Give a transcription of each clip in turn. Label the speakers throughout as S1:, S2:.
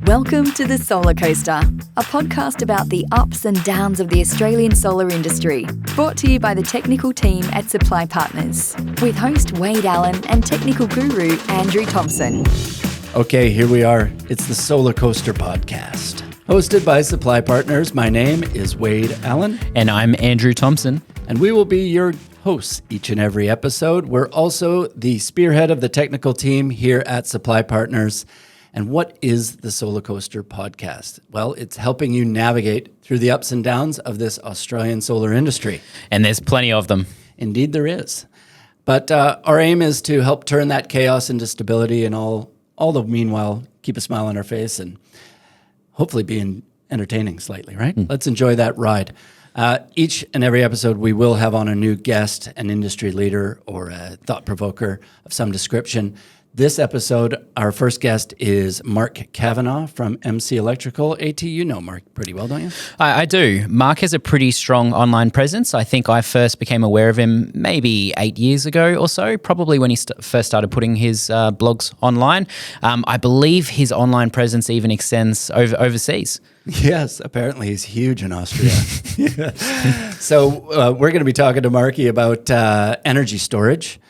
S1: Welcome to The Solar Coaster, a podcast about the ups and downs of the Australian solar industry, brought to you by the technical team at Supply Partners, with host Wade Allen and technical guru Andrew Thomson.
S2: Okay, here we are. It's the Solar Coaster podcast. Hosted by Supply Partners, my name is Wade Allen.
S3: And I'm Andrew Thomson.
S2: And we will be your hosts each and every episode. We're also the spearhead of the technical team here at Supply Partners. And what is the Solar Coaster podcast? Well, it's helping you navigate through the ups and downs of this Australian solar industry.
S3: And there's plenty of them.
S2: Indeed, there is. But our aim is to help turn that chaos into stability and all the meanwhile, keep a smile on our face and hopefully be entertaining slightly, right? Let's enjoy that ride. Each and every episode, we will have on a new guest, an industry leader, or a thought provoker of some description. This episode, our first guest is Mark Cavanagh from MC Electrical. AT, you know Mark pretty well, don't you?
S3: I do. Mark has a pretty strong online presence. I think I first became aware of him maybe 8 years ago or so, probably when he first started putting his blogs online. I believe his online presence even extends overseas.
S2: Yes, apparently he's huge in Austria. So we're going to be talking to Marky about energy storage,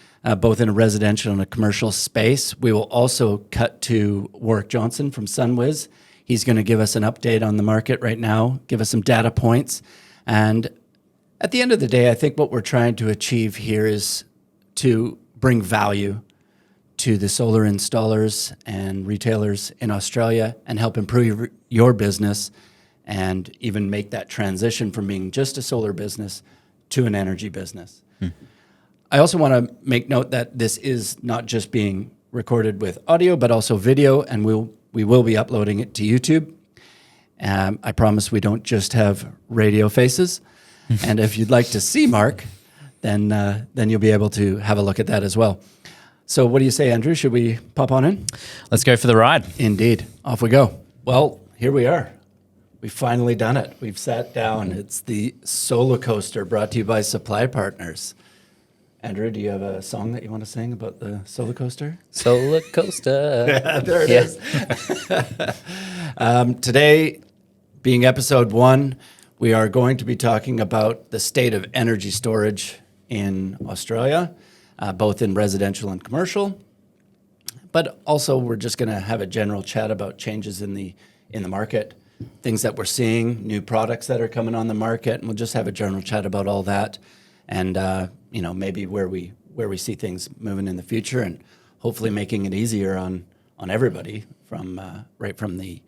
S2: both in a residential and a commercial space. We will also cut to Warwick Johnston from SunWiz. He's going to give us an update on the market right now, give us some data points. And at the end of the day, I think what we're trying to achieve here is to bring value to the solar installers and retailers in Australia and help improve your business and even make that transition from being just a solar business to an energy business. I also want to make note that this is not just being recorded with audio, but also video, and we will be uploading it to YouTube. I promise we don't just have radio faces. And if you'd like to see Mark, then you'll be able to have a look at that as well. So what do you say, Andrew? Should we pop on in?
S3: Let's go for the ride.
S2: Indeed. Off we go. Well, here we are. We've finally done it. We've sat down. It's the Solar Coaster brought to you by Supply Partners. Andrew, do you have a song that you want to sing about the Solar Coaster?
S3: Solar Coaster.
S2: Yeah, there it is. Today, being episode 1, we are going to be talking about the state of energy storage in Australia, both in residential and commercial. But also, we're just going to have a general chat about changes in the market, things that we're seeing, new products that are coming on the market, and we'll just have a general chat about all that. And maybe where we see things moving in the future, and hopefully making it easier on everybody, from right from the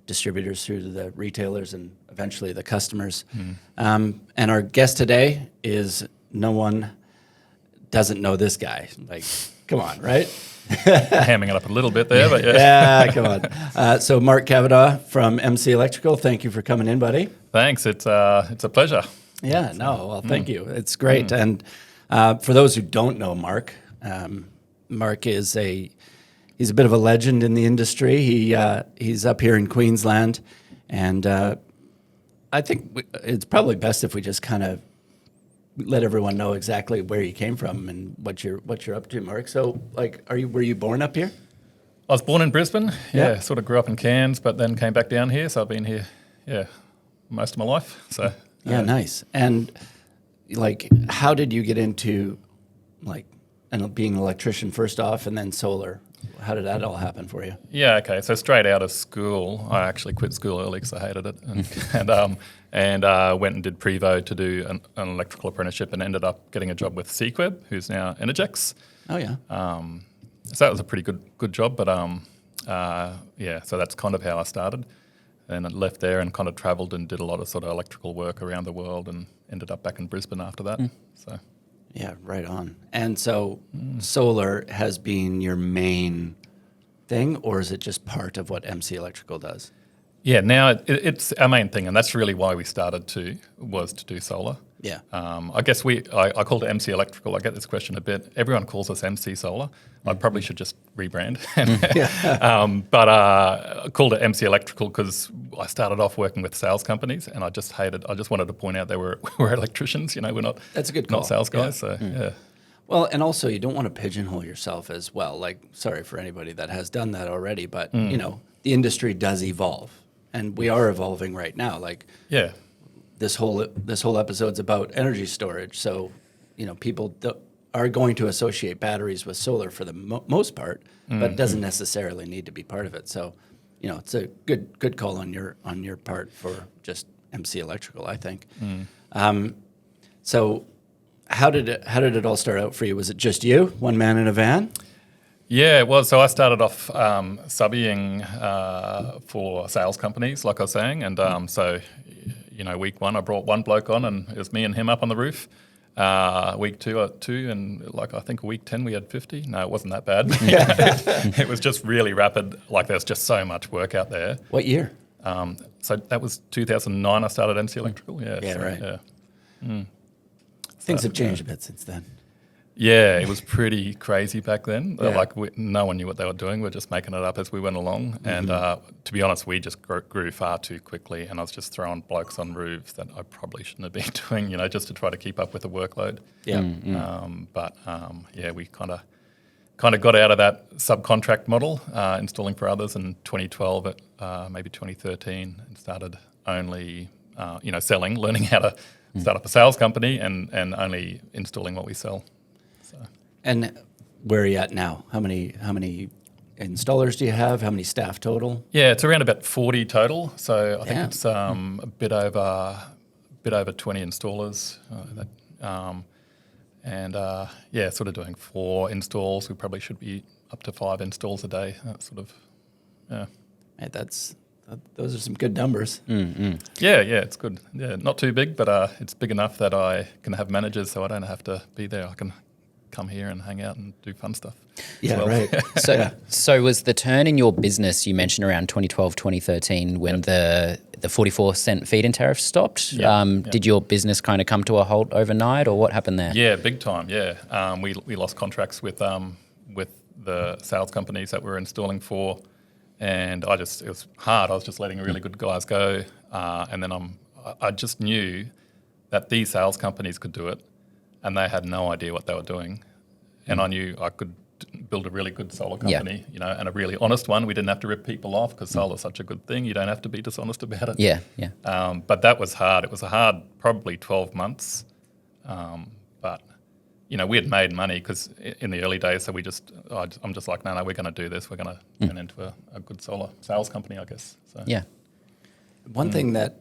S2: distributors through to the retailers and eventually the customers. And our guest today is no one doesn't know this guy. Like, come on, right?
S4: Hamming it up a little bit there, but yeah.
S2: Yeah, come on. So Mark Cavanagh from MC Electrical, thank you for coming in, buddy.
S4: Thanks. It's a pleasure.
S2: Yeah, no, well, thank you. It's great. And for those who don't know Mark, Mark is he's a bit of a legend in the industry. He's up here in Queensland, and I think it's probably best if we just kind of let everyone know exactly where you came from and what you're up to, Mark. So, were you born up here?
S4: I was born in Brisbane. Yeah, sort of grew up in Cairns, but then came back down here. So I've been here, most of my life. So.
S2: Yeah, nice. And how did you get into being an electrician first off, and then solar? How did that all happen for you?
S4: Yeah, okay. So straight out of school, I actually quit school early because I hated it, and went and did Prevo to do an electrical apprenticeship, and ended up getting a job with Sequeb, who's now Energex.
S2: Oh yeah.
S4: So that was a pretty good job, but so that's kind of how I started. And I left there and kind of travelled and did a lot of sort of electrical work around the world, and ended up back in Brisbane after that. So,
S2: yeah, right on. And so solar has been your main thing, or is it just part of what MC Electrical does?
S4: Yeah, now it's our main thing, and that's really why we started was to do solar.
S2: Yeah.
S4: I guess I called it MC Electrical. I get this question a bit. Everyone calls us MC Solar. I probably should just rebrand. But I called it MC Electrical because I started off working with sales companies, and I just wanted to point out we're electricians. We're not.
S2: That's a good call.
S4: Not sales guys.
S2: Yeah.
S4: So yeah.
S2: Well, and also you don't want to pigeonhole yourself as well. Sorry for anybody that has done that already, but the industry does evolve, and we are evolving right now. Like
S4: Yeah.
S2: this whole episode's about energy storage, so people are going to associate batteries with solar for the most part, but it doesn't necessarily need to be part of it. So, it's a good call on your part for just MC Electrical, I think. So, how did it all start out for you? Was it just you, one man in a van?
S4: Yeah, it was. So I started off subbying for sales companies, like I was saying, and so week one I brought one bloke on, and it was me and him up on the roof. Week two, and I think week 10 we had 50. No, it wasn't that bad. It was just really rapid. Like there's just so much work out there.
S2: What year?
S4: So that was 2009. I started MC Electrical. Yeah.
S2: Yeah,
S4: so,
S2: right.
S4: Yeah.
S2: Things have changed a bit since then.
S4: Yeah, it was pretty crazy back then.
S2: Yeah.
S4: No one knew what they were doing. We were just making it up as we went along. And to be honest, we just grew far too quickly. And I was just throwing blokes on roofs that I probably shouldn't have been doing, just to try to keep up with the workload.
S2: Yeah.
S4: But we kind of got out of that subcontract model, installing for others in 2012, maybe 2013, and started only, selling, learning how to start up a sales company and only installing what we sell.
S2: And where are you at now? How many installers do you have? How many staff total?
S4: Yeah, it's around about 40 total. So I think
S2: Yeah.
S4: it's a bit over 20 installers. Sort of doing 4 installs. We probably should be up to 5 installs a day. That sort of, yeah.
S2: Hey, those are some good numbers.
S4: Yeah, it's good. Yeah, not too big, but it's big enough that I can have managers, so I don't have to be there. I can come here and hang out and do fun stuff.
S2: Yeah,
S4: well.
S2: right.
S3: So was the turn in your business, you mentioned around 2012, 2013, when the 44-cent feed-in tariff stopped? Did your business kind of come to a halt overnight, or what happened there?
S4: Yeah, big time, yeah. We lost contracts with the sales companies that we were installing for, and it was hard. I was just letting really good guys go, and then I just knew that these sales companies could do it, and they had no idea what they were doing. And I knew I could build a really good solar company, and a really honest one. We didn't have to rip people off because solar's such a good thing. You don't have to be dishonest about it.
S3: Yeah.
S4: But that was hard. It was a hard, probably 12 months. But we had made money because in the early days, so I'm just like, no, we're going to do this. We're going to turn into a good solar sales company, I guess. So.
S3: Yeah.
S2: One thing that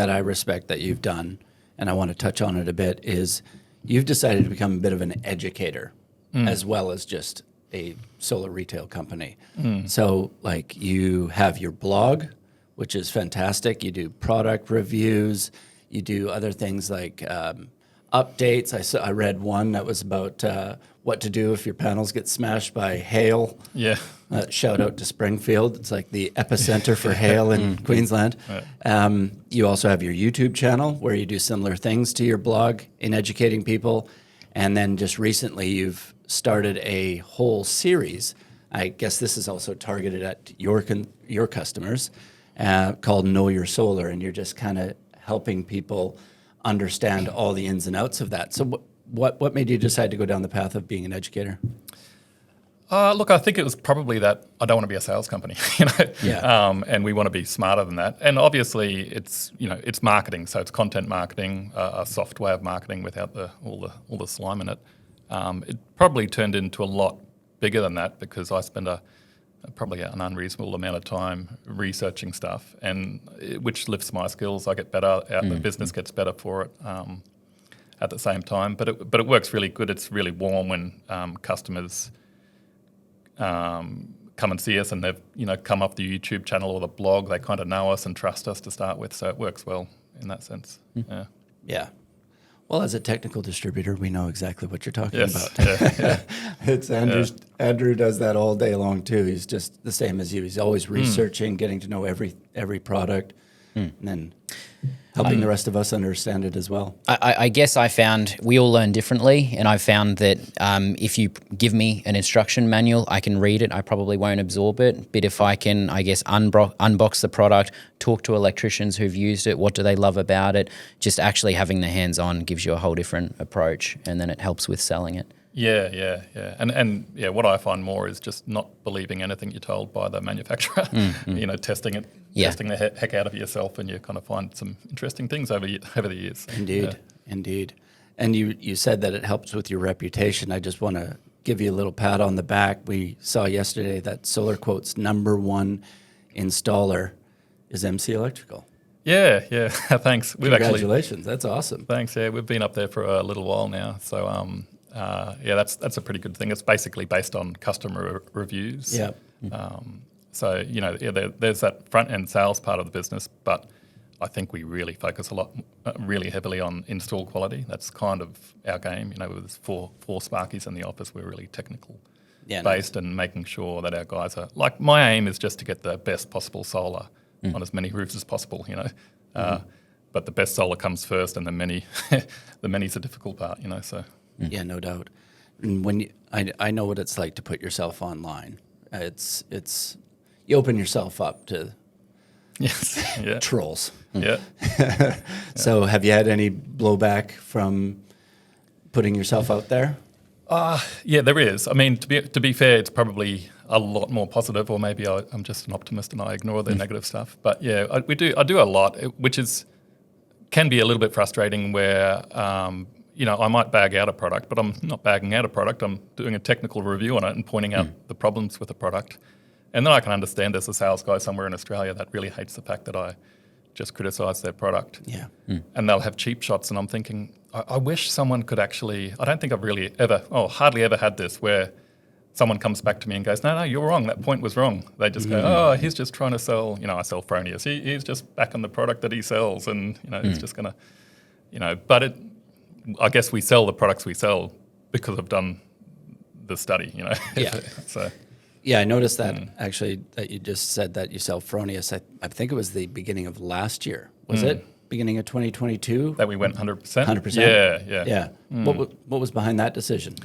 S2: I respect that you've done, and I want to touch on it a bit, is you've decided to become a bit of an educator as well as just a solar retail company. So you have your blog, which is fantastic. You do product reviews. You do other things like updates. I read one that was about what to do if your panels get smashed by hail.
S4: Yeah.
S2: Shout out to Springfield. It's like the epicenter for hail in Queensland. Right. You also have your YouTube channel where you do similar things to your blog in educating people. And then just recently you've started a whole series. I guess this is also targeted at your customers called Know Your Solar. And you're just kind of helping people understand all the ins and outs of that. So what made you decide to go down the path of being an educator?
S4: Look, I think it was probably that I don't want to be a sales company, and we want to be smarter than that. And obviously, it's marketing, so it's content marketing, a soft way of marketing without all the slime in it. It probably turned into a lot bigger than that because I spend probably an unreasonable amount of time researching stuff, and which lifts my skills. I get better. The business gets better for it. At the same time, but it works really good. It's really warm when customers come and see us, and they've come up the YouTube channel or the blog. They kind of know us and trust us to start with, so it works well in that sense.
S2: Yeah. Well, as a technical distributor, we know exactly what you're talking about.
S4: Yeah.
S2: It's Andrew does that all day long too. He's just the same as you. He's always researching, getting to know every product, and then helping the rest of us understand it as well.
S3: I guess I found we all learn differently, and I found that if you give me an instruction manual, I can read it. I probably won't absorb it, but if I can, I guess, unbox the product, talk to electricians who've used it, what do they love about it, just actually having the hands-on gives you a whole different approach, and then it helps with selling it.
S4: Yeah. And what I find more is just not believing anything you're told by the manufacturer. Testing it, testing the heck out of it yourself, and you kind of find some interesting things over the years.
S2: Indeed. And you said that it helps with your reputation. I just want to give you a little pat on the back. We saw yesterday that Solar Quote's #1 installer is MC Electrical.
S4: Yeah. Thanks.
S2: Congratulations. That's awesome.
S4: Thanks. Yeah, we've been up there for a little while now. So, that's a pretty good thing. It's basically based on customer reviews.
S2: Yeah.
S4: So, there's that front end sales part of the business, but I think we really focus really heavily on install quality. That's kind of our game. With four Sparkies in the office, we're really technical based and making sure that our guys are like. My aim is just to get the best possible solar on as many roofs as possible. But the best solar comes first, and the many's the difficult part. So
S2: yeah, no doubt. And when I know what it's like to put yourself online. It's you open yourself up to trolls.
S4: Yeah.
S2: So have you had any blowback from putting yourself out there?
S4: Yeah, there is. I mean, to be fair, it's probably a lot more positive, or maybe I'm just an optimist and I ignore the negative stuff. But yeah, I do a lot, which can be a little bit frustrating. Where I might bag out a product, but I'm not bagging out a product. I'm doing a technical review on it and pointing out the problems with the product. And then I can understand there's a sales guy somewhere in Australia that really hates the fact that I just criticise their product.
S2: Yeah.
S4: And they'll have cheap shots, and I'm thinking, I wish someone could actually. I don't think I've really hardly ever had this where someone comes back to me and goes, no, you're wrong. That point was wrong. They just go, he's just trying to sell. I sell Fronius. He's just back on the product that he sells, and he's just gonna, But I guess we sell the products we sell because I've done the study.
S2: Yeah.
S4: So.
S2: Yeah, I noticed that actually that you just said that you sell Fronius. I think it was the beginning of last year. Was it beginning of 2022?
S4: That we went 100%?
S2: 100%?
S4: Yeah.
S2: What was behind that decision?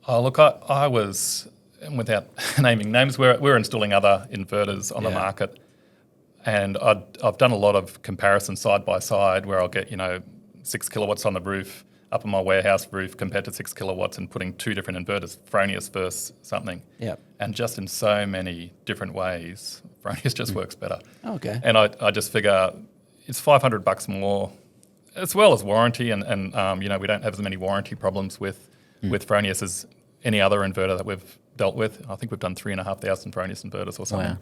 S4: Oh, look, I was, without naming names, we're installing other inverters on the market. And I've done a lot of comparison side by side where I'll get, 6 kilowatts on the roof, up on my warehouse roof compared to 6 kilowatts, and putting two different inverters, Fronius versus something.
S2: Yeah.
S4: And just in so many different ways, Fronius just works better.
S2: Okay.
S4: And I just figure it's $500 more, as well as warranty, and we don't have as many warranty problems with Fronius as any other inverter that we've dealt with. I think we've done 3,500 Fronius inverters or something.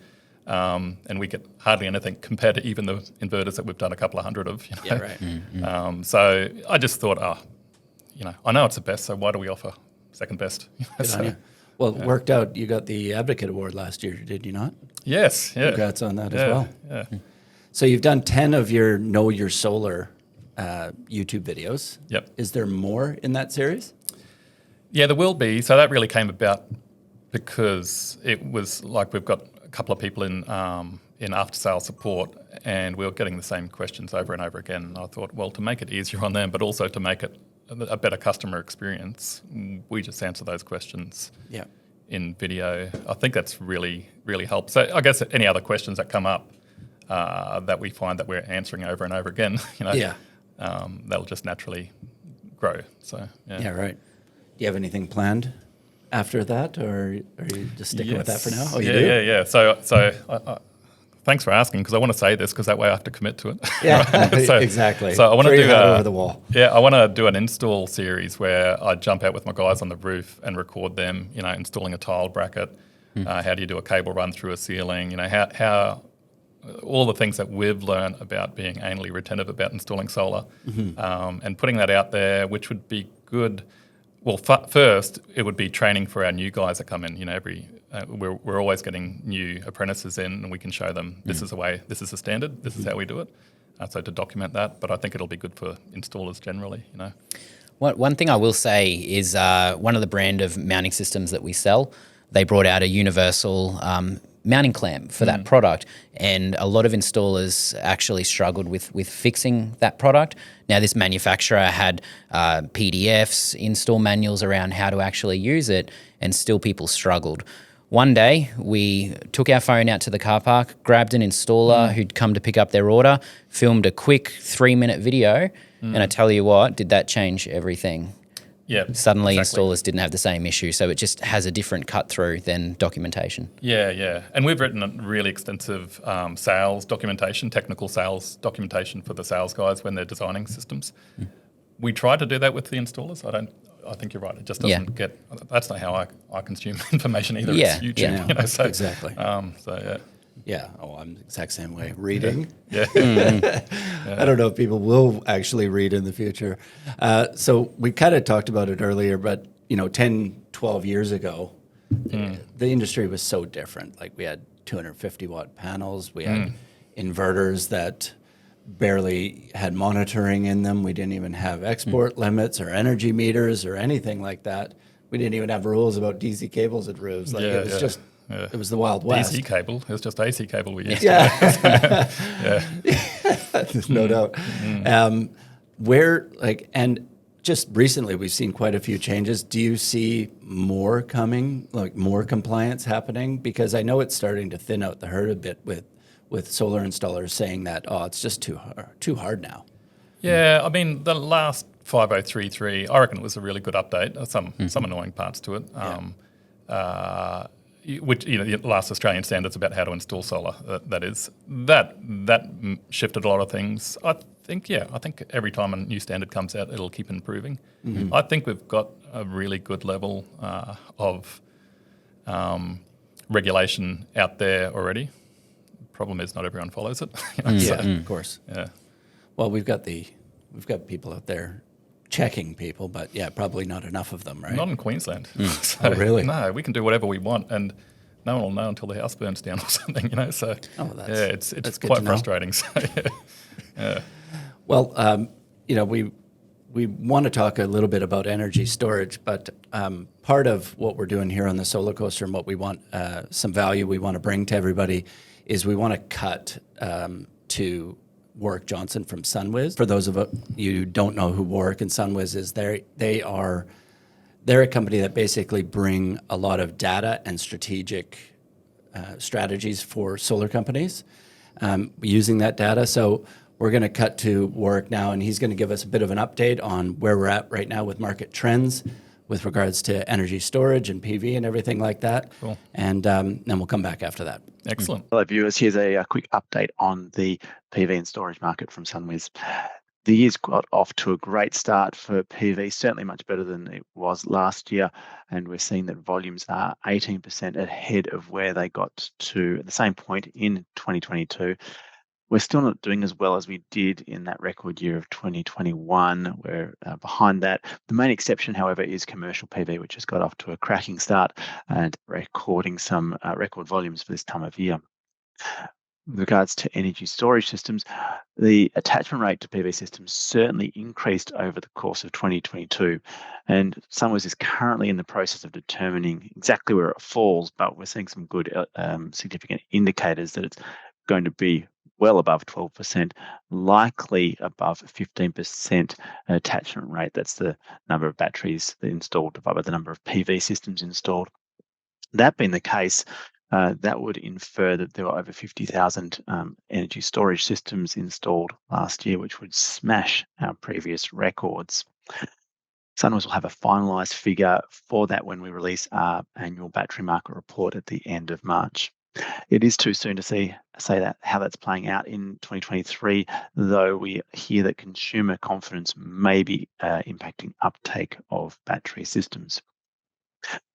S4: Wow. And we get hardly anything compared to even the inverters that we've done a couple of hundred of.
S2: Yeah, right.
S4: So I just thought, I know it's the best, so why do we offer second best?
S2: Well, it worked out. You got the Advocate Award last year, did you not?
S4: Yes, yeah.
S2: Congrats on that as well.
S4: Yeah.
S2: So you've done 10 of your Know Your Solar YouTube videos.
S4: Yep.
S2: Is there more in that series?
S4: Yeah, there will be. So that really came about because it was like we've got a couple of people in after-sales support, and we were getting the same questions over and over again. And I thought, well, to make it easier on them, but also to make it a better customer experience, we just answer those questions in video. I think that's really, really helped. So I guess any other questions that come up that we find that we're answering over and over again, they'll just naturally grow. So
S2: yeah, right. Do you have anything planned after that, or are you just sticking with that for now? Oh, you do?
S4: Yeah. So thanks for asking, because I want to say this, because that way I have to commit to it.
S2: Yeah, exactly.
S4: So I want to do
S2: over the wall.
S4: Yeah, I want to do an install series where I jump out with my guys on the roof and record them. Installing a tile bracket. How do you do a cable run through a ceiling? How all the things that we've learned about being anally retentive about installing solar, and putting that out there, which would be good. Well, first, it would be training for our new guys that come in. We're always getting new apprentices in, and we can show them this is the way, this is the standard, this is how we do it. So to document that, but I think it'll be good for installers generally.
S3: One thing I will say is one of the brand of mounting systems that we sell, they brought out a universal mounting clamp for that product, and a lot of installers actually struggled with fixing that product. Now, this manufacturer had PDFs, install manuals around how to actually use it, and still people struggled. One day, we took our phone out to the car park, grabbed an installer who'd come to pick up their order, filmed a quick 3-minute video, and I tell you what, did that change everything.
S4: Yeah,
S3: Suddenly
S4: exactly.
S3: installers didn't have the same issue. So it just has a different cut through than documentation.
S4: Yeah. And we've written a really extensive sales documentation, technical sales documentation for the sales guys when they're designing systems. We try to do that with the installers. I think you're right. It just doesn't get. That's not how I consume information either.
S3: Yeah,
S4: It's YouTube.
S3: yeah.
S4: So,
S2: Exactly.
S4: So yeah.
S2: Yeah. Oh, I'm the exact same way. Reading.
S4: Yeah.
S2: I don't know if people will actually read in the future. So we kind of talked about it earlier, but 10, 12 years ago, the industry was so different. Like we had 250 watt panels, we had inverters that barely had monitoring in them. We didn't even have export limits or energy meters or anything like that. We didn't even have rules about DC cables at roofs. Like it was just. Yeah. It was the Wild West.
S4: DC cable. It was just AC cable we used.
S2: Yeah.
S4: Yeah.
S2: No doubt. And just recently we've seen quite a few changes. Do you see more coming, like more compliance happening? Because I know it's starting to thin out the herd a bit with solar installers saying that, it's just too hard now.
S4: Yeah, I mean, the last 5033, I reckon it was a really good update. Some annoying parts to it. Which the last Australian standards about how to install solar. That shifted a lot of things. I think every time a new standard comes out, it'll keep improving. I think we've got a really good level of regulation out there already. The problem is not everyone follows it.
S2: Of course.
S4: Yeah.
S2: Well, we've got people out there checking people, but probably not enough of them, right?
S4: Not in Queensland.
S2: Oh, really?
S4: No, we can do whatever we want, and no one will know until the house burns down or something. So it's quite frustrating. So yeah.
S2: Well, we want to talk a little bit about energy storage, but part of what we're doing here on the Solar Coaster and what we want, some value we want to bring to everybody, is we want to cut to Warwick Johnston from SunWiz. For those of you who don't know who Warwick and SunWiz is, they're a company that basically bring a lot of data and strategic strategies for solar companies using that data. So we're going to cut to Warwick now, and he's going to give us a bit of an update on where we're at right now with market trends with regards to energy storage and PV and everything like that.
S4: Cool.
S2: And then we'll come back after that.
S4: Excellent.
S5: Hello viewers, here's a quick update on the PV and storage market from SunWiz. The year's got off to a great start for PV, certainly much better than it was last year, and we're seeing that volumes are 18% ahead of where they got to at the same point in 2022. We're still not doing as well as we did in that record year of 2021. We're behind that. The main exception, however, is commercial PV, which has got off to a cracking start and recording some record volumes for this time of year. With regards to energy storage systems, the attachment rate to PV systems certainly increased over the course of 2022. And SunWiz is currently in the process of determining exactly where it falls, but we're seeing some good significant indicators that it's going to be well above 12%, likely above 15% attachment rate. That's the number of batteries installed divided by the number of PV systems installed. That being the case, that would infer that there were over 50,000 energy storage systems installed last year, which would smash our previous records. SunWiz will have a finalised figure for that when we release our annual battery market report at the end of March. It is too soon to say that how that's playing out in 2023, though we hear that consumer confidence may be impacting uptake of battery systems.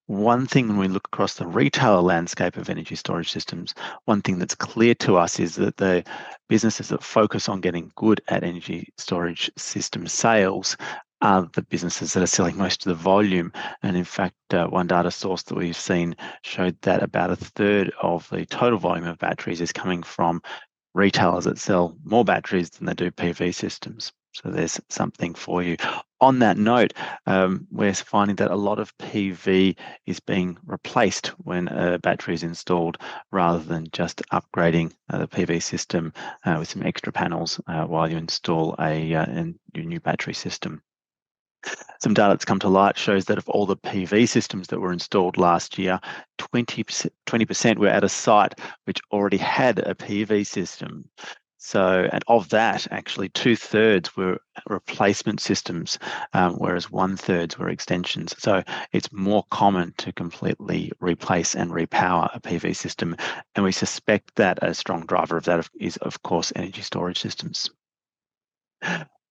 S5: One thing when we look across the retail landscape of energy storage systems, one thing that's clear to us is that the businesses that focus on getting good at energy storage system sales are the businesses that are selling most of the volume. And in fact, one data source that we've seen showed that about a third of the total volume of batteries is coming from retailers that sell more batteries than they do PV systems. So there's something for you. On that note, we're finding that a lot of PV is being replaced when a battery is installed rather than just upgrading the PV system with some extra panels while you install a new battery system. Some data that's come to light shows that of all the PV systems that were installed last year, 20% were at a site which already had a PV system. So, and of that, actually 2/3 were replacement systems, whereas 1/3 were extensions. So it's more common to completely replace and repower a PV system. And we suspect that a strong driver of that is, of course, energy storage systems.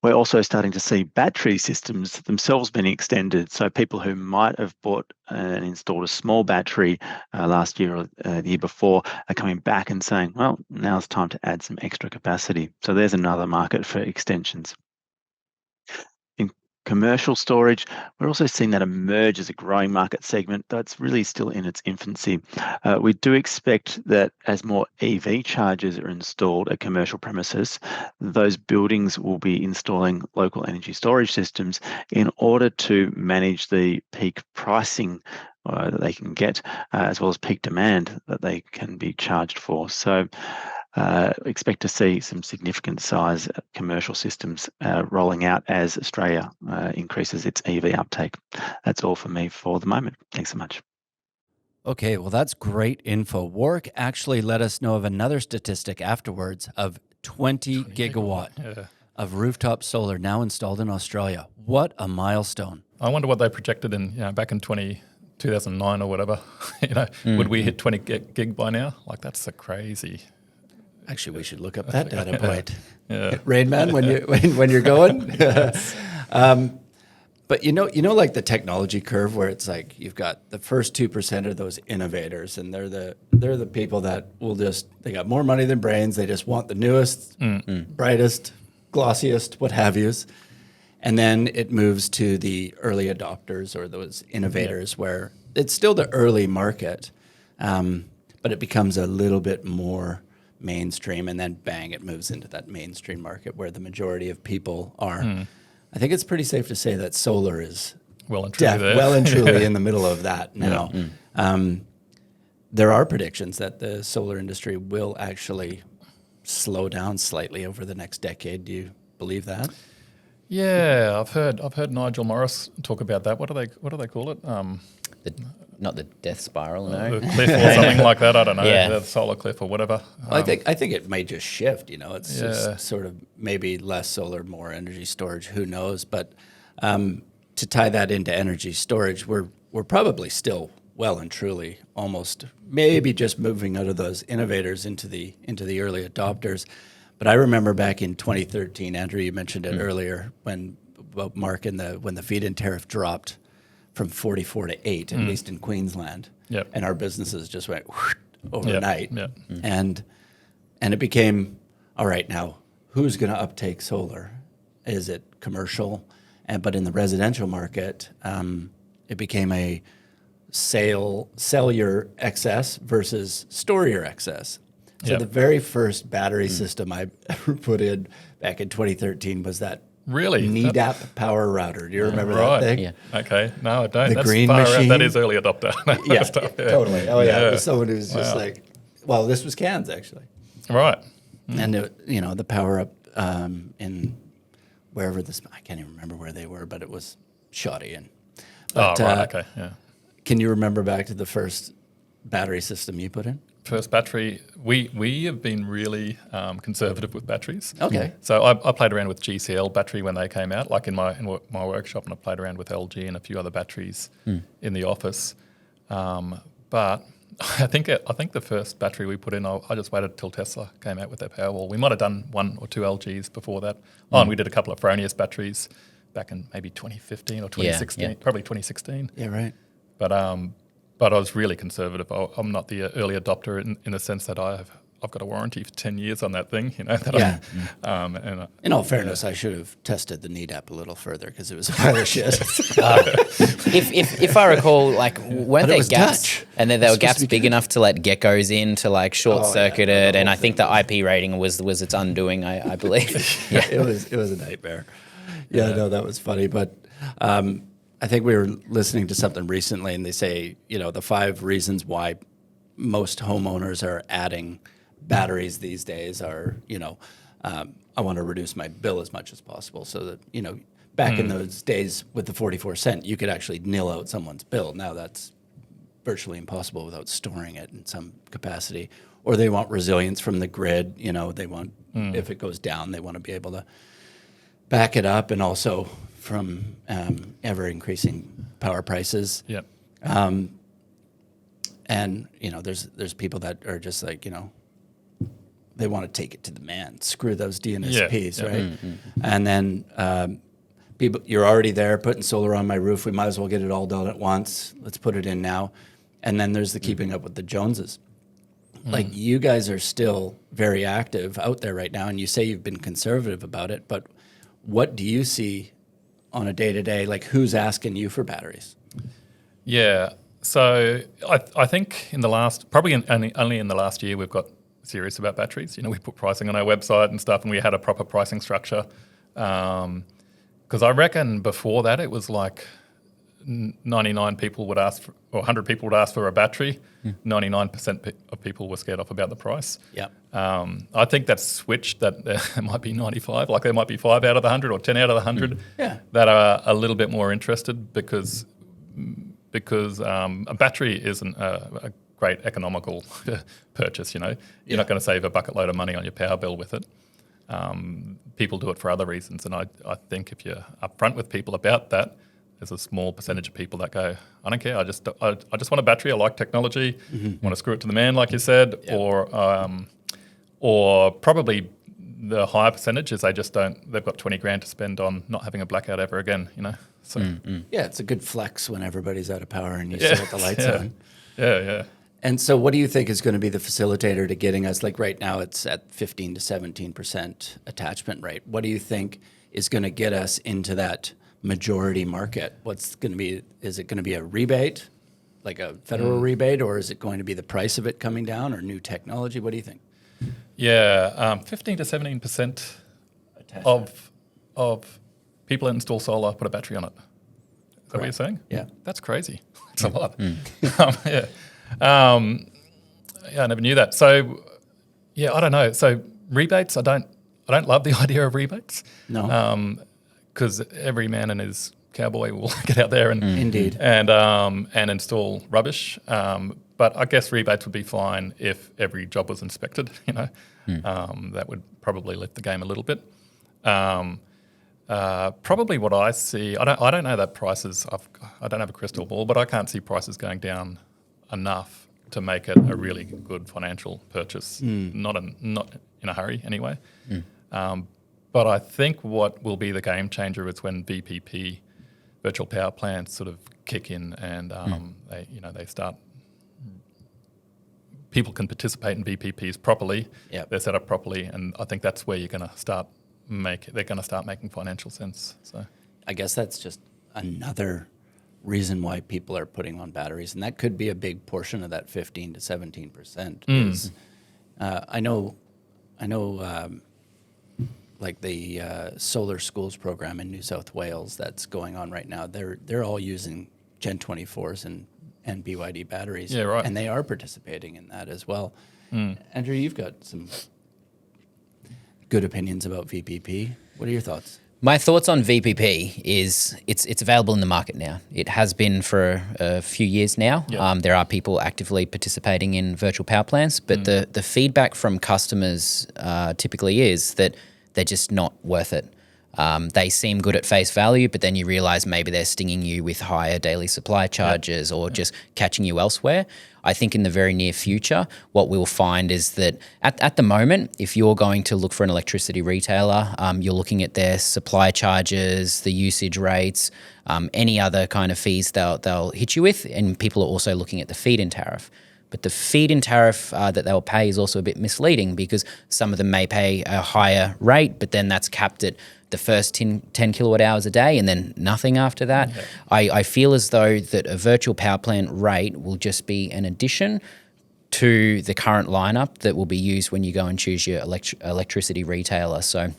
S5: We're also starting to see battery systems themselves being extended. So people who might have bought and installed a small battery last year or the year before are coming back and saying, well, now it's time to add some extra capacity. So there's another market for extensions. In commercial storage, we're also seeing that emerge as a growing market segment, though it's really still in its infancy. We do expect that as more EV chargers are installed at commercial premises, those buildings will be installing local energy storage systems in order to manage the peak pricing that they can get, as well as peak demand that they can be charged for. So expect to see some significant size commercial systems rolling out as Australia increases its EV uptake. That's all for me for the moment. Thanks so much.
S2: Okay, well, that's great info. Warwick actually let us know of another statistic afterwards of 20 gigawatt of rooftop solar now installed in Australia. What a milestone.
S4: I wonder what they projected in back in 2009 or whatever. Would we hit 20 gig by now? Like, that's a crazy.
S2: Actually, we should look up that data point.
S4: Yeah.
S2: Rain Man, when you're going. But you know, like the technology curve where it's like you've got the first 2% of those innovators, and they're the people that will they got more money than brains. They just want the newest, brightest, glossiest, what have yous. And then it moves to the early adopters or those innovators where it's still the early market, but it becomes a little bit more mainstream, and then bang, it moves into that mainstream market where the majority of people are. I think it's pretty safe to say that solar is
S4: well and
S2: truly in the middle of that now. There are predictions that the solar industry will actually slow down slightly over the next decade. Do you believe that?
S4: Yeah, I've heard Nigel Morris talk about that. What do they call it?
S3: Not the death spiral, no.
S4: The cliff or something like that. I don't know.
S3: Yeah.
S4: The solar cliff or whatever.
S2: I think it may just shift. It's just sort of maybe less solar, more energy storage. Who knows? But to tie that into energy storage, we're probably still well and truly almost maybe just moving out of those innovators into the early adopters. But I remember back in 2013, Andrew, you mentioned it earlier when the feed-in tariff dropped from 44 to 8, at least in Queensland.
S4: Yep.
S2: And our businesses just went overnight.
S4: Yep.
S2: And it became, all right, now, who's going to uptake solar? Is it commercial? But in the residential market, it became a sell your excess versus store your excess. So the very first battery system I ever put in back in 2013 was that
S4: really
S2: NEDAP power router. Do you remember that thing?
S3: Yeah.
S4: Okay. No, I don't.
S2: The
S4: That's
S2: green
S4: far
S2: machine.
S4: Out. That is early adopter.
S2: Yeah,
S4: stuff,
S2: totally. Oh yeah.
S4: Yeah.
S2: It was someone who's just like, well, this was Cairns actually,
S4: Right.
S2: and the power up in wherever I can't even remember where they were, but it was shoddy. But,
S4: right. Okay. Yeah.
S2: Can you remember back to the first battery system you put in?
S4: First battery, we have been really conservative with batteries.
S2: Okay.
S4: So I played around with GCL battery when they came out, like in my workshop, and I played around with LG and a few other batteries in the office. But I think the first battery we put in, I just waited till Tesla came out with their Powerwall. We might have done 1 or 2 LGs before that. And we did a couple of Fronius batteries back in maybe 2015 or 2016, probably 2016.
S2: Yeah, right.
S4: But I was really conservative. I'm not the early adopter in the sense that I've got a warranty for 10 years on that thing.
S2: In all fairness, I should have tested the NEDAP a little further because it was a pile of shit.
S3: If I recall, like, weren't there gaps?
S2: Dutch.
S3: And then there were gaps big enough to let geckos in to like short circuit it, and I think the IP rating was its undoing. I believe.
S2: Yeah, it was a nightmare. Yeah, no, that was funny, but. I think we were listening to something recently, and they say, the 5 reasons why most homeowners are adding batteries these days are, I want to reduce my bill as much as possible. So that, back in those days with the 44 cent, you could actually nil out someone's bill. Now that's virtually impossible without storing it in some capacity. Or they want resilience from the grid. They want if it goes down, they want to be able to back it up, and also from ever increasing power prices.
S4: Yeah.
S2: And there's people that are just like, they want to take it to the man. Screw those DNSPs, right? Mm-hmm. And then people, you're already there putting solar on my roof. We might as well get it all done at once. Let's put it in now. And then there's the keeping up with the Joneses. Like, you guys are still very active out there right now, and you say you've been conservative about it, but what do you see on a day-to-day? Like, who's asking you for batteries?
S4: Yeah. So I think only in the last year we've got serious about batteries. We put pricing on our website and stuff, and we had a proper pricing structure. Because I reckon before that it was like 99 people would ask for, or 100 people would ask for a battery. 99% of people were scared off about the price.
S2: Yeah.
S4: I think that's switched, that there might be 95, like there might be 5 out of the 100 or 10 out of the 100 that are a little bit more interested because a battery isn't a great economical purchase, You're not going to save a bucket load of money on your power bill with it. People do it for other reasons, and I think if you're upfront with people about that, there's a small percentage of people that go, I don't care, I just want a battery, I like technology, want to screw it to the man, like you said, or probably the higher percentage is they've got 20 grand to spend on not having a blackout ever again, So
S2: yeah, it's a good flex when everybody's out of power and you still have the lights on.
S4: Yeah.
S2: And so what do you think is going to be the facilitator to getting us, like right now it's at 15 to 17% attachment rate. What do you think is going to get us into that majority market? What's going to be, is it going to be a rebate, like a federal rebate, or is it going to be the price of it coming down, or new technology? What do you think?
S4: Yeah, 15 to 17% of people that install solar put a battery on it. Is that what you're saying?
S2: Yeah.
S4: That's crazy. It's a lot. I never knew that. So, yeah, I don't know. So rebates, I don't love the idea of rebates.
S2: No.
S4: Because every man and his cowboy will get out there and
S2: Indeed.
S4: and install rubbish. But I guess rebates would be fine if every job was inspected. That would probably lift the game a little bit. Probably what I see, I don't know that prices. I don't have a crystal ball, but I can't see prices going down enough to make it a really good financial purchase. Not in a hurry anyway. But I think what will be the game changer is when VPP, virtual power plants, sort of kick in and they start. People can participate in VPPs properly.
S2: Yep.
S4: They're set up properly, and I think that's where you're going to start. They're going to start making financial sense. So
S2: I guess that's just another reason why people are putting on batteries, and that could be a big portion of that 15 to 17%. Is I know, like the solar schools program in New South Wales that's going on right now. They're all using Gen 24s and BYD batteries.
S4: Yeah, right.
S2: And they are participating in that as well. Andrew, you've got some good opinions about VPP. What are your thoughts?
S3: My thoughts on VPP is it's available in the market now. It has been for a few years now.
S4: Yep.
S3: There are people actively participating in virtual power plants, but the feedback from customers typically is that they're just not worth it. They seem good at face value, but then you realise maybe they're stinging you with higher daily supply charges or just catching you elsewhere. I think in the very near future, what we'll find is that at the moment, if you're going to look for an electricity retailer, you're looking at their supply charges, the usage rates, any other kind of fees they'll hit you with, and people are also looking at the feed-in tariff. But the feed-in tariff that they'll pay is also a bit misleading because some of them may pay a higher rate, but then that's capped at the first 10 kilowatt hours a day and then nothing after that. Okay. I feel as though that a virtual power plant rate will just be an addition to the current lineup that will be used when you go and choose your electricity retailer. So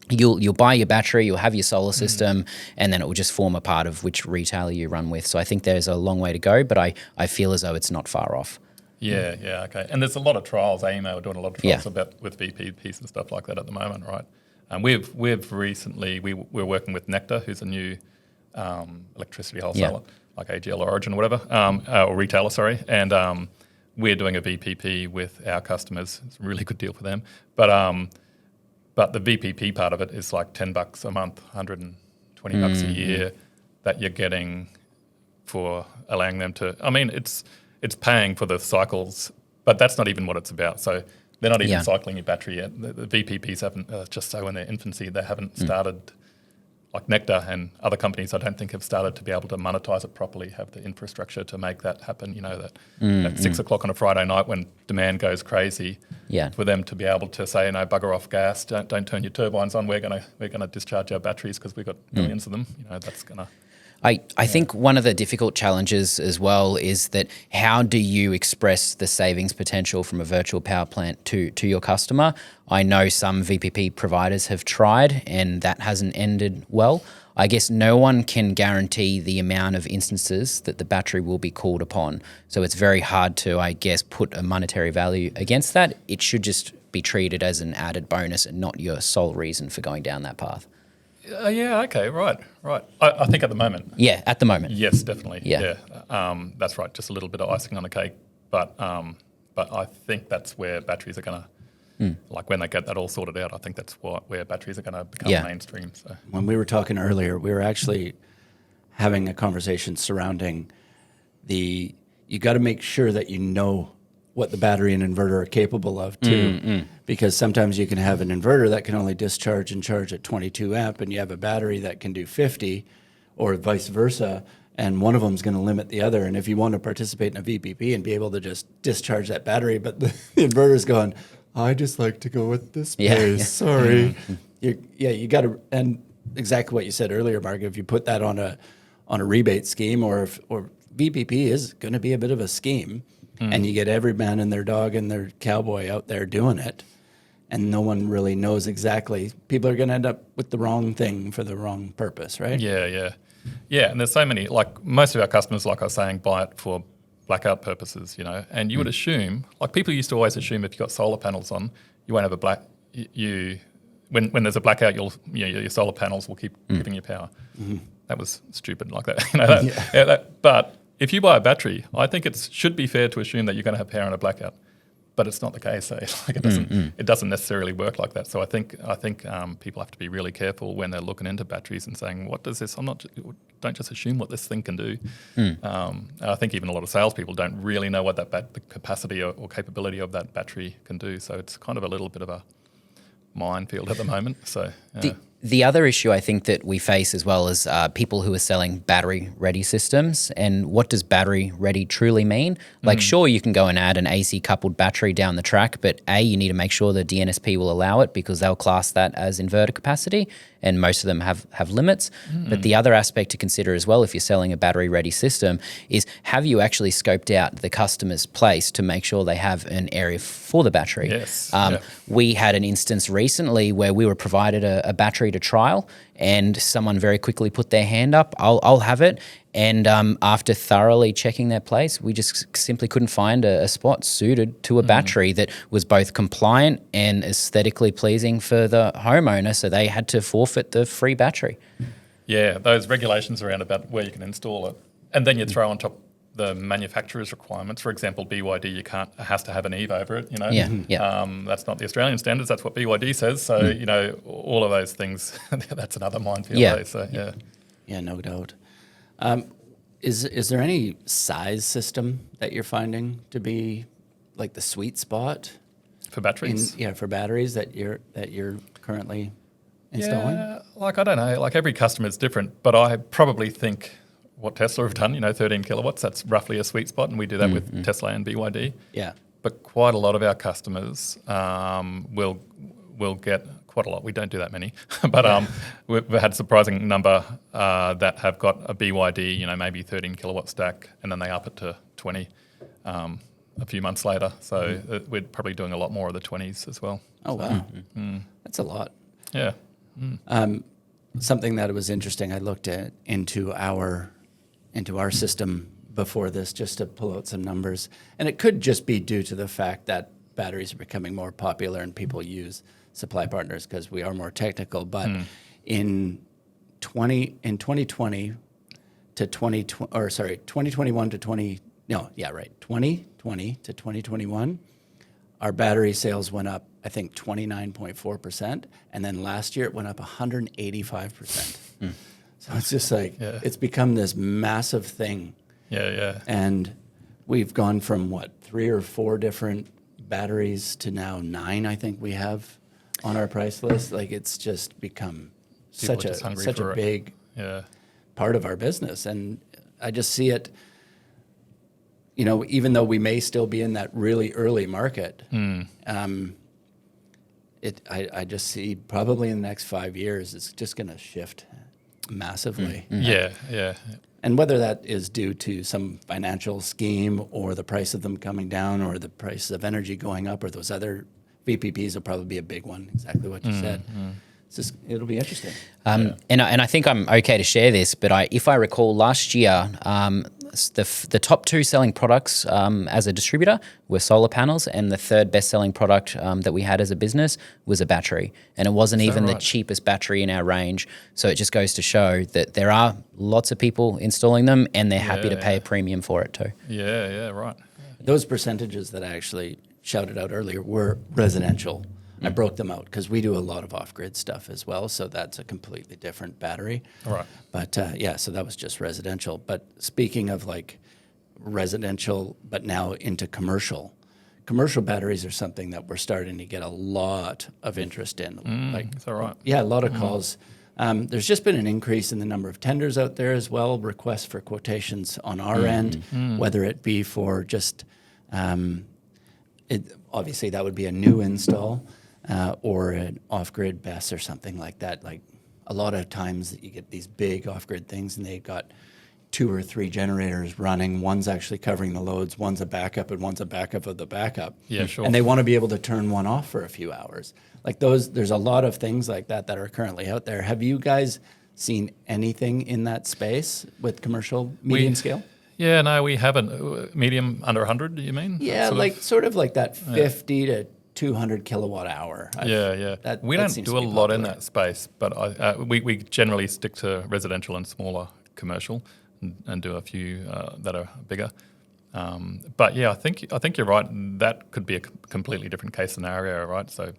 S3: you'll buy your battery, you'll have your solar system, and then it will just form a part of which retailer you run with. So I think there's a long way to go, but I feel as though it's not far off.
S4: Yeah, okay. And there's a lot of trials. AEMO are doing a lot of trials with VPPs and stuff like that at the moment, right? And we've recently, we're working with Nectar, who's a new electricity wholesaler, like AGL or Origin or whatever, or retailer, sorry. And we're doing a VPP with our customers. It's a really good deal for them. But But the VPP part of it is like $10 a month, $120 a year that you're getting for allowing them to. I mean, it's paying for the cycles, but that's not even what it's about. So they're not even cycling your battery yet. The VPPs haven't, just so in their infancy, they haven't started. Like Nectar and other companies, I don't think have started to be able to monetize it properly, have the infrastructure to make that happen. You know, that at 6 o'clock on a Friday night when demand goes crazy, for them to be able to say, no, bugger off gas, don't turn your turbines on. We're gonna discharge our batteries because we've got millions of them. You know, that's gonna.
S3: I think one of the difficult challenges as well is that how do you express the savings potential from a virtual power plant to your customer? I know some VPP providers have tried and that hasn't ended well. I guess no one can guarantee the amount of instances that the battery will be called upon. So it's very hard to, I guess, put a monetary value against that. It should just be treated as an added bonus and not your sole reason for going down that path.
S4: Yeah, okay, right. I think at the moment.
S3: Yeah, at the moment.
S4: Yes, definitely.
S3: Yeah.
S4: That's right, just a little bit of icing on the cake. But I think that's where batteries are going to, like when they get that all sorted out, I think that's where batteries are going to become mainstream. So.
S2: When we were talking earlier, we were actually having a conversation surrounding you got to make sure that you know what the battery and inverter are capable of too. Because sometimes you can have an inverter that can only discharge and charge at 22 amp and you have a battery that can do 50 or vice versa, and one of them is going to limit the other. And if you want to participate in a VPP and be able to just discharge that battery, but the inverter's going, I just like to go with this pace, sorry. You got to, and exactly what you said earlier, Mark, if you put that on a rebate scheme or VPP is going to be a bit of a scheme, and you get every man and their dog and their cowboy out there doing it, and no one really knows exactly. People are going to end up with the wrong thing for the wrong purpose, right?
S4: Yeah. And there's so many, like most of our customers, like I was saying, buy it for blackout purposes, you know, and you would assume, like people used to always assume if you've got solar panels on, you won't have when there's a blackout, your solar panels will keep giving you power. That was stupid like that. You know, but if you buy a battery, I think it should be fair to assume that you're going to have power in a blackout, but it's not the case. So like it doesn't necessarily work like that. So I think people have to be really careful when they're looking into batteries and saying, what does this? Don't just assume what this thing can do. I think even a lot of salespeople don't really know what the capacity or capability of that battery can do. So it's kind of a little bit of a minefield at the moment. So.
S3: The other issue I think that we face as well is people who are selling battery-ready systems. And what does battery-ready truly mean? Like, sure, you can go and add an AC-coupled battery down the track, but you need to make sure the DNSP will allow it because they'll class that as inverter capacity, and most of them have limits. But the other aspect to consider as well if you're selling a battery-ready system is have you actually scoped out the customer's place to make sure they have an area for the battery?
S4: Yes.
S3: We had an instance recently where we were provided a battery to trial, and someone very quickly put their hand up, I'll have it. And after thoroughly checking their place, we just simply couldn't find a spot suited to a battery that was both compliant and aesthetically pleasing for the homeowner, so they had to forfeit the free battery. Yeah,
S4: those regulations around about where you can install it. And then you throw on top the manufacturer's requirements. For example, BYD, has to have an EVE over it, you know. That's not the Australian standards, that's what BYD says. So, you know, all of those things, that's another minefield.
S2: Yeah, no doubt. Is there any size system that you're finding to be like the sweet spot
S4: for batteries?
S2: For batteries that you're currently installing?
S4: Yeah, like I don't know, like every customer is different, but I probably think what Tesla have done, 13 kilowatts, that's roughly a sweet spot, and we do that with Tesla and BYD.
S2: Yeah.
S4: But quite a lot of our customers will get quite a lot. We don't do that many, but we've had a surprising number that have got a BYD, maybe 13 kilowatt stack, and then they up it to 20 a few months later. So we're probably doing a lot more of the 20s as well.
S2: Oh, wow. That's a lot.
S4: Yeah.
S2: Something that was interesting, I looked into our system before this just to pull out some numbers, and it could just be due to the fact that batteries are becoming more popular and people use supply partners because we are more technical. But in 2020 to 2021 to 2020 to 2021, our battery sales went up I think, 29.4%. And then last year it went up 185%. So it's just like, it's become this massive thing.
S4: Yeah.
S2: And we've gone from 3 or 4 different batteries to now 9, I think we have on our price list. Like, it's just become such a big part of our business. And I just see it, you know, even though we may still be in that really early market, I just see probably in the next 5 years, it's just going to shift massively.
S4: Yeah.
S2: And whether that is due to some financial scheme or the price of them coming down or the price of energy going up or those other VPPs will probably be a big one, exactly what you said. It's just, it'll be interesting.
S3: And I think I'm okay to share this, but if I recall last year, the top 2 selling products as a distributor were solar panels, and the third best selling product that we had as a business was a battery. And it wasn't even the cheapest battery in our range. So it just goes to show that there are lots of people installing them, and they're happy to pay a premium for it too.
S4: Yeah, right.
S2: Those percentages that I actually shouted out earlier were residential. I broke them out because we do a lot of off-grid stuff as well, so that's a completely different battery.
S4: Right.
S2: But so that was just residential. But speaking of like residential, but now into commercial batteries are something that we're starting to get a lot of interest in.
S4: Is that right?
S2: Yeah, a lot of calls. There's just been an increase in the number of tenders out there as well, requests for quotations on our end, whether it be for just, obviously that would be a new install, or an off-grid BESS or something like that. Like a lot of times you get these big off-grid things and they've got 2 or 3 generators running. One's actually covering the loads, one's a backup, and one's a backup of the backup.
S4: Yeah, sure.
S2: And they want to be able to turn one off for a few hours. Like there's a lot of things like that are currently out there. Have you guys seen anything in that space with commercial medium scale?
S4: Yeah, no, we haven't. Medium under 100, you mean?
S2: Yeah, sort of like that 50 to 200 kilowatt hour.
S4: We don't do a lot in that space, but we generally stick to residential and smaller commercial, and do a few that are bigger. But yeah, I think you're right. That could be a completely different case scenario, right? So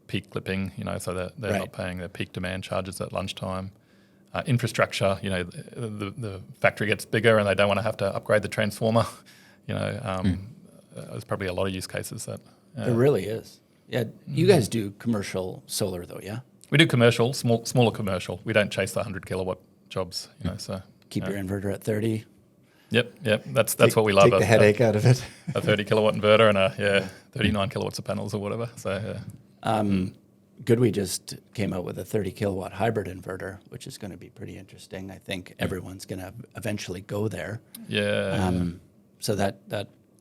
S4: peak clipping, you know, so that they're not paying their peak demand charges at lunchtime. Infrastructure, you know, the factory gets bigger and they don't want to have to upgrade the transformer. You know, there's probably a lot of use cases that.
S2: There really is. Yeah, you guys do commercial solar though, yeah?
S4: We do commercial, smaller commercial. We don't chase the 100 kilowatt jobs, you know. So
S2: keep your inverter at 30.
S4: Yep. That's what we love.
S2: Take the headache out of it.
S4: A 30 kilowatt inverter and a 39 kilowatts of panels or whatever. So
S2: Goodwe just came out with a 30 kilowatt hybrid inverter, which is going to be pretty interesting. I think everyone's going to eventually go there.
S4: Yeah.
S2: So that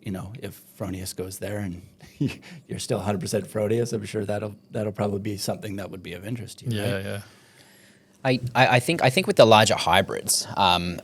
S2: you know, if Fronius goes there and you're still 100% Fronius, I'm sure that'll probably be something that would be of interest to you.
S4: Yeah,
S2: right?
S4: yeah.
S3: I think with the larger hybrids,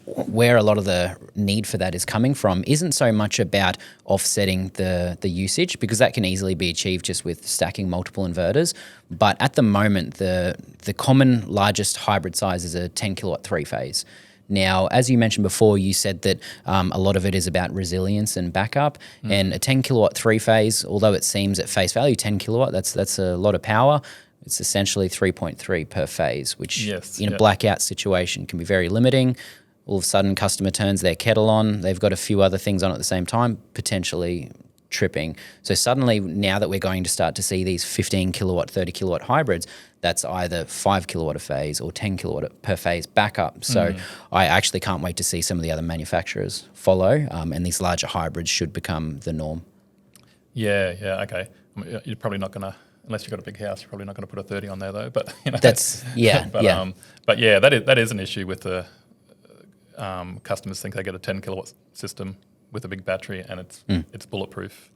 S3: where a lot of the need for that is coming from isn't so much about offsetting the usage, because that can easily be achieved just with stacking multiple inverters. But at the moment, the common largest hybrid size is a 10 kilowatt 3-phase. Now, as you mentioned before, you said that a lot of it is about resilience and backup. And a 10 kilowatt 3-phase, although it seems at face value 10 kilowatt, that's a lot of power. It's essentially 3.3 per phase, which in a blackout situation can be very limiting. All of a sudden, customer turns their kettle on. They've got a few other things on at the same time, potentially tripping. So suddenly, now that we're going to start to see these 15 kilowatt, 30 kilowatt hybrids, that's either 5 kilowatt a phase or 10 kilowatt per phase backup. So I actually can't wait to see some of the other manufacturers follow, and these larger hybrids should become the norm.
S4: Yeah, okay. I mean, you're probably not going to, unless you've got a big house, you're probably not going to put a 30 on there though. But you know,
S3: that's
S4: but yeah, that is an issue with the customers think they get a 10 kilowatt system with a big battery and it's bulletproof.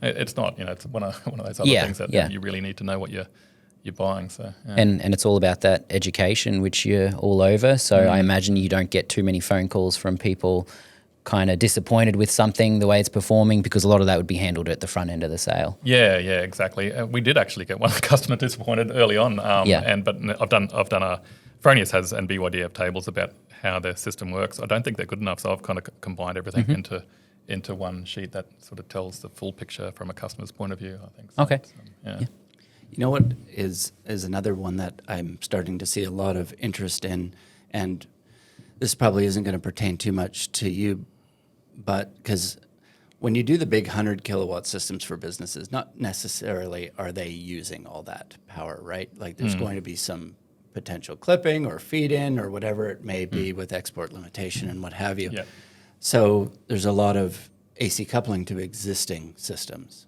S4: It's not. You know, it's one of those other things that you really need to know what you're buying. So
S3: and it's all about that education, which you're all over. So I imagine you don't get too many phone calls from people kind of disappointed with something, the way it's performing, because a lot of that would be handled at the front end of the sale.
S4: Yeah, exactly. We did actually get one customer disappointed early on. But I've done a Fronius has and BYD have tables about how their system works. I don't think they're good enough, so I've kind of combined everything into one sheet that sort of tells the full picture from a customer's point of view, I think. So
S3: Okay.
S2: You know what is another one that I'm starting to see a lot of interest in, and this probably isn't going to pertain too much to you, but because when you do the big 100 kilowatt systems for businesses, not necessarily are they using all that power, right? Like there's going to be some potential clipping or feed in or whatever it may be with export limitation and what have you.
S4: Yeah.
S2: So there's a lot of AC coupling to existing systems.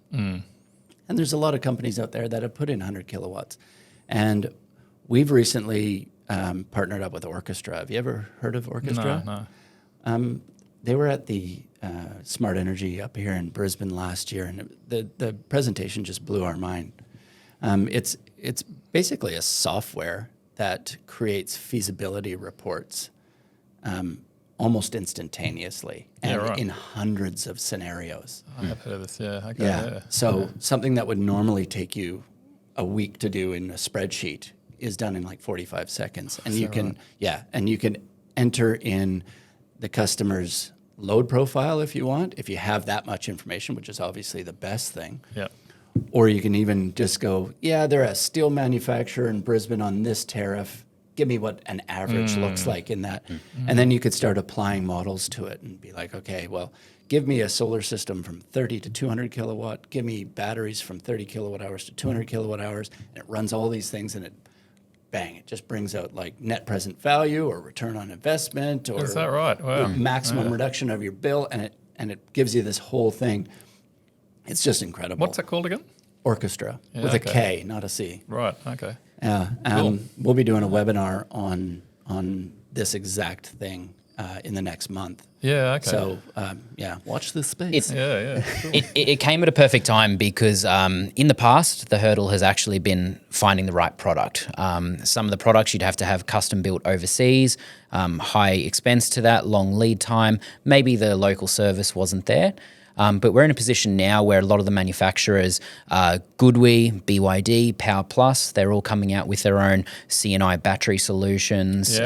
S2: And there's a lot of companies out there that have put in 100 kilowatts. And we've recently partnered up with Orchestra. Have you ever heard of Orchestra?
S4: No.
S2: They were at the Smart Energy up here in Brisbane last year, and the presentation just blew our mind. It's basically a software that creates feasibility reports almost instantaneously and in hundreds of scenarios.
S4: I have heard of this, yeah. Okay,
S2: Yeah. So something that would normally take you a week to do in a spreadsheet is done in like 45 seconds. And you can and you can enter in the customer's load profile if you want, if you have that much information, which is obviously the best thing.
S4: Yeah.
S2: Or you can even just go, they're a steel manufacturer in Brisbane on this tariff. Give me what an average looks like in that. And then you could start applying models to it and be like, okay, well, give me a solar system from 30 to 200 kilowatt. Give me batteries from 30 kilowatt hours to 200 kilowatt hours. And it runs all these things and it just brings out like net present value or return on investment or
S4: Is that right? Wow.
S2: maximum reduction of your bill. And it gives you this whole thing. It's just incredible.
S4: What's that called again?
S2: Orchestra with a K, not a C.
S4: Right, okay.
S2: Yeah,
S4: Cool.
S2: We'll be doing a webinar on this exact thing in the next month.
S4: Yeah, okay.
S2: So watch this space.
S4: yeah. Cool.
S3: It came at a perfect time because in the past, the hurdle has actually been finding the right product. Some of the products you'd have to have custom built overseas, high expense to that, long lead time. Maybe the local service wasn't there. But we're in a position now where a lot of the manufacturers, Goodwe, BYD, Power Plus, they're all coming out with their own CNI battery solutions,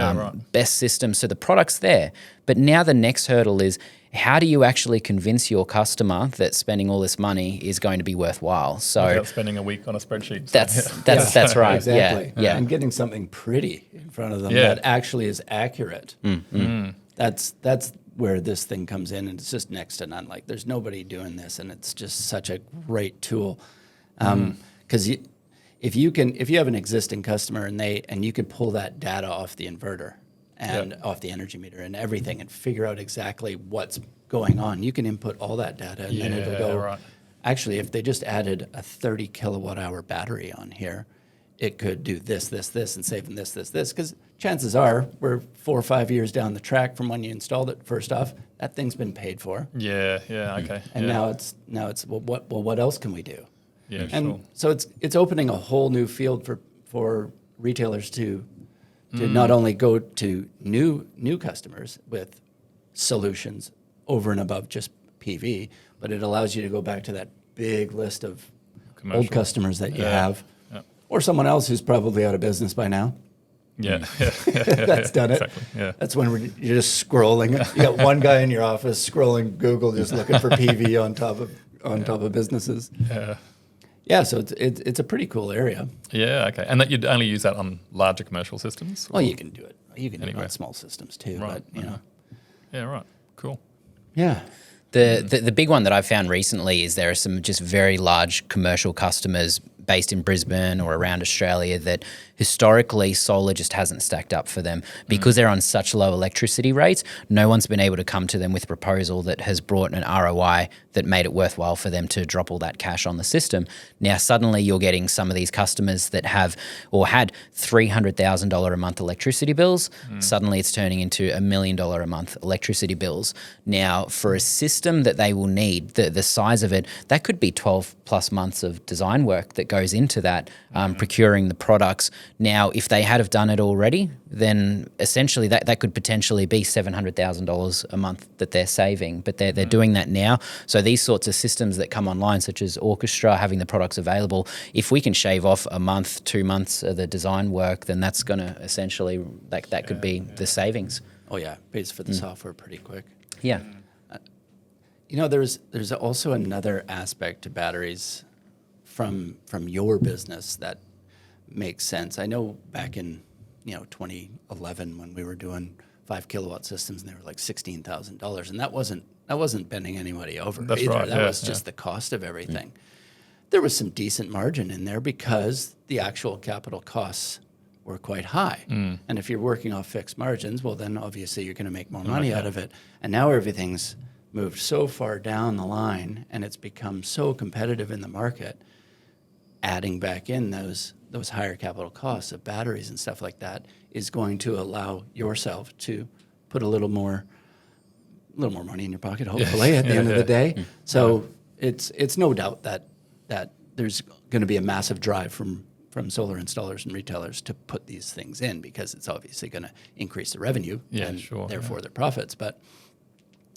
S3: best systems. So the product's there. But now the next hurdle is, how do you actually convince your customer that spending all this money is going to be worthwhile? So
S4: Without spending a week on a spreadsheet.
S3: That's right.
S2: Exactly.
S3: Yeah.
S2: And getting something pretty in front of them that actually is accurate. That's where this thing comes in, and it's just next to none. Like there's nobody doing this, and it's just such a great tool. Because if you have an existing customer and you can pull that data off the inverter and off the energy meter and everything, and figure out exactly what's going on, you can input all that data, and then it'll go.
S4: Right.
S2: Actually, if they just added a 30 kilowatt hour battery on here, it could do this, and save them this. Because chances are we're 4 or 5 years down the track from when you installed it. First off, that thing's been paid for.
S4: Yeah, okay.
S2: And now it's what else can we do?
S4: Yeah,
S2: And
S4: sure.
S2: so it's opening a whole new field for retailers to not only go to new customers with solutions over and above just PV, but it allows you to go back to that big list of old customers that you have. Or someone else who's probably out of business by now.
S4: Yeah.
S2: That's done it.
S4: Exactly. Yeah.
S2: That's when you're just scrolling. You got one guy in your office scrolling Google, just looking for PV on top of businesses.
S4: Yeah.
S2: Yeah, so it's a pretty cool area.
S4: Yeah, okay. And that you'd only use that on larger commercial systems?
S2: Well, you can do it. You can do it
S4: Anyway.
S2: on small systems too.
S4: Right.
S2: But
S4: Yeah, right. Cool.
S2: yeah.
S3: The big one that I've found recently is there are some just very large commercial customers based in Brisbane or around Australia that historically solar just hasn't stacked up for them because they're on such low electricity rates. No one's been able to come to them with a proposal that has brought an ROI that made it worthwhile for them to drop all that cash on the system. Now suddenly you're getting some of these customers that have or had $300,000 a month electricity bills. Suddenly it's turning into $1 million a month electricity bills. Now for a system that they will need, the size of it, that could be 12 plus months of design work that goes into that, procuring the products. Now, if they had have done it already, then essentially that could potentially be $700,000 a month that they're saving, but they're doing that now. So these sorts of systems that come online, such as Orchestra, having the products available, if we can shave off a month, 2 months of the design work, then that's going to essentially, that could be the savings.
S2: Oh yeah, pays for the software pretty quick.
S3: Yeah.
S2: There's also another aspect to batteries from your business that makes sense? I know back in 2011 when we were doing 5 kilowatt systems and they were like $16,000, and that wasn't bending anybody over.
S4: That's
S2: either.
S4: right.
S2: That was just the cost of everything. There was some decent margin in there because the actual capital costs were quite high. And if you're working off fixed margins, well, then obviously you're going to make more money out of it. And now everything's moved so far down the line and it's become so competitive in the market, adding back in those higher capital costs of batteries and stuff like that is going to allow yourself to put a little more money in your pocket, hopefully, at the end of the day. So it's no doubt that there's going to be a massive drive from solar installers and retailers to put these things in because it's obviously going to increase the revenue and therefore their profits. But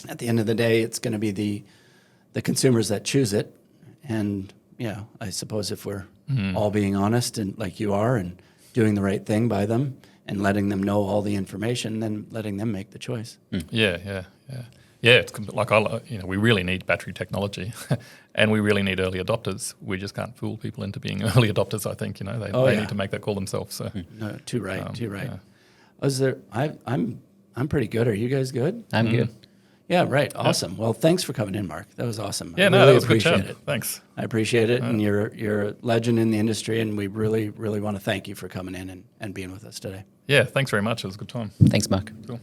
S2: at the end of the day, it's going to be the consumers that choose it. And I suppose if we're all being honest and like you are and doing the right thing by them and letting them know all the information, then letting them make the choice.
S4: Yeah. It's like we really need battery technology, and we really need early adopters. We just can't fool people into being early adopters. I think they need to make that call themselves. So
S2: no, too right. Yeah. I'm pretty good. Are you guys good?
S3: I'm good.
S2: Yeah, right. Awesome. Well, thanks for coming in, Mark. That was awesome.
S4: Yeah,
S2: I
S4: that was a good
S2: appreciate
S4: chat.
S2: it.
S4: Thanks.
S2: I appreciate it, and you're a legend in the industry, and we really, really want to thank you for coming in and being with us today.
S4: Yeah, thanks very much. It was a good time.
S3: Thanks, Mark.
S4: Cool.